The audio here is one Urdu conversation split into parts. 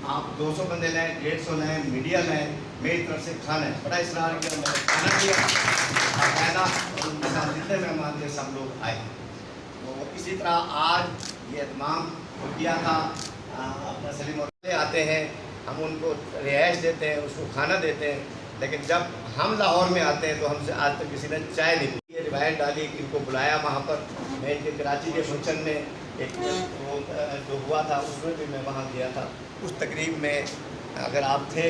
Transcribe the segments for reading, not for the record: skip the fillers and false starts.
آپ 200 بندے لیں، 150 لیں، میڈیا لیں، میری طرف سے کھانا ہے، بڑا اصرار کیا، میں نے کھانا دیا، باقاعدہ جتنے مہمان تھے سب لوگ آئے۔ تو اسی طرح آج یہ اہتمام کیا تھا، اپنا سلیم اور آتے ہیں، ہم ان کو رہائش دیتے ہیں، اس کو کھانا دیتے ہیں، لیکن جب ہم لاہور میں آتے ہیں تو ہم سے آج تک کسی نے چائے نہیں پی۔ یہ روایت ڈالی کہ ان کو بلایا وہاں پر، میں ان کے کراچی کے فنکشن میں ایک وہ جو ہوا تھا اس میں بھی میں وہاں گیا تھا، اس تقریب میں اگر آپ تھے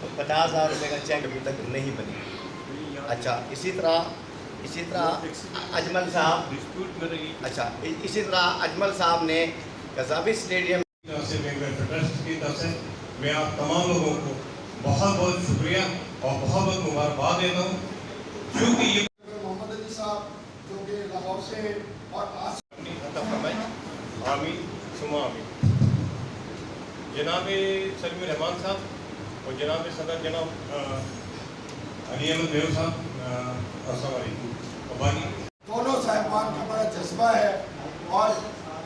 تو 50,000 روپے کا چیک ابھی تک نہیں بنی۔ اچھا اسی طرح اجمل صاحب، اچھا اسی طرح اجمل صاحب نے قذافی اسٹیڈیم ٹرسٹ کی طرف سے میں آپ تمام لوگوں کو بہت بہت شکریہ اور بہت بہت مبارکباد دیتا ہوں، کیونکہ یہ محمد علی صاحب جو کہ لاہور سے اور آمین ثم آمین۔ جناب سلیم الرحمان صاحب اور جناب صدر جناب علی احمد دیو صاحب، السلام علیکم۔ باقی دونوں صاحبان کا بڑا جذبہ ہے اور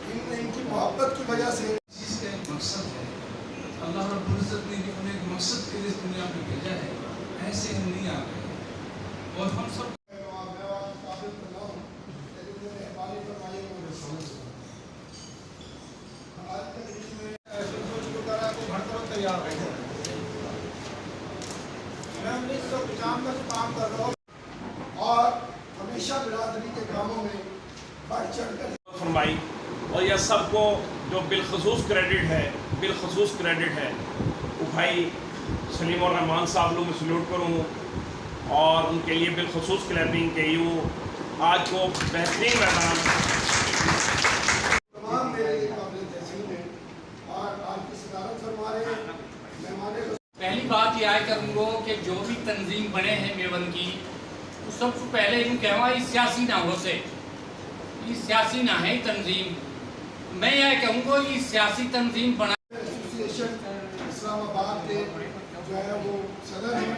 ان کی محبت کی وجہ سے اس کا ایک مقصد ہے، اللہ رب العزت نے انہیں ایک مقصد کے لیے دنیا میں بھیجا ہے، ایسے ہم نہیں آ گئے اور ہم سب میں 1995 سے کام کر رہا ہوں اور ہمیشہ برادری کے کاموں میں بڑھ چڑھ کر فرمائی، اور یہ سب کو جو بالخصوص کریڈٹ ہے وہ بھائی سلیم الرحمان صاحب لوگ میں سلوٹ کروں اور ان کے لیے بالخصوص کلیپنگ کے وہ آج کو بہترین میدان تمام میرے لیے قابل تحسین ہیں اور آپ کی صدارت فرما رہے ہیں مہمان۔ پہلی بات یہ آئے کروں گا کہ جو بھی تنظیم بنے ہیں میون کی، سب سے پہلے ان کہوا یہ سیاسی نہ ہو سے، یہ سیاسی نہ ہے تنظیم، میں یہ کہوں گا یہ سیاسی تنظیم بنا ایسوسی ایشن اسلام آباد کے جو ہے وہ صدر ہیں،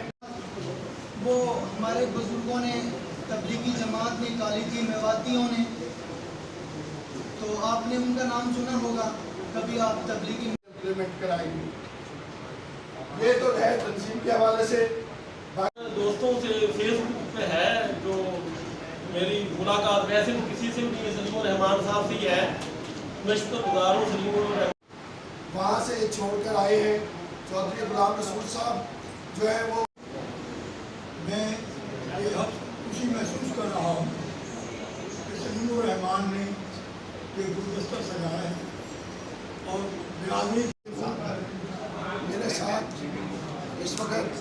وہ ہمارے بزرگوں نے تبلیغی جماعت نکالی تھی میواتیوں نے، تو آپ نے ان کا نام سنا ہوگا، کبھی آپ تبلیغی امپلیمنٹ کرائیں گی۔ یہ تو ہے تنظیم کے حوالے سے۔ دوستوں سے فیس بک پہ ہے جو میری ملاقات، ویسے تو کسی سے بھی سلیم الرحمان صاحب سے ہی ہے، میں شکر گزار ہوں سلیم الرحمان۔ وہاں سے چھوڑ کر آئے ہیں چودھری غلام رسول صاحب جو ہے وہ، میں یہ خوشی محسوس کر رہا ہوں کہ سلیم الرحمان نے یہ گلدستہ سجایا ہے اور برادری میرے ساتھ اس وقت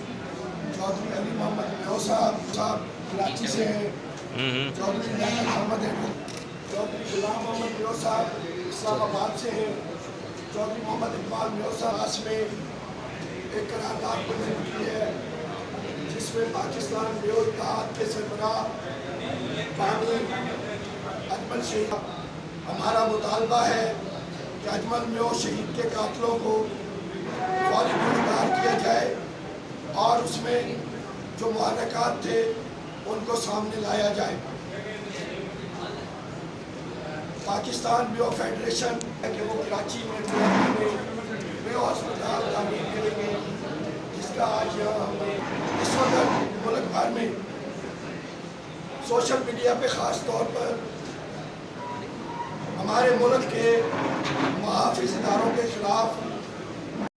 چودھری علی محمد میو صاحب کراچی سے ہیں، چودھری محمد چودھری غلام محمد میو صاحب اسلام آباد سے ہیں، چودھری محمد اقبال میو صاحب میں ایک قرارداد منظور کی ہے جس میں پاکستان میو اتحاد کے سربراہ بانی اجمل شہید، ہمارا مطالبہ ہے کہ اجمل میو شہید کے قاتلوں کو فوری گرفتار کیا جائے اور اس میں جو محرکات تھے ان کو سامنے لایا جائے۔ پاکستان میو فیڈریشن ہے کہ وہ کراچی میں میو ہسپتال تعمیر کریں گے، جس کا آج یہاں ہم نے اس وقت ملک بھر میں سوشل میڈیا پہ خاص طور پر ہمارے ملک کے محافظ اداروں کے خلاف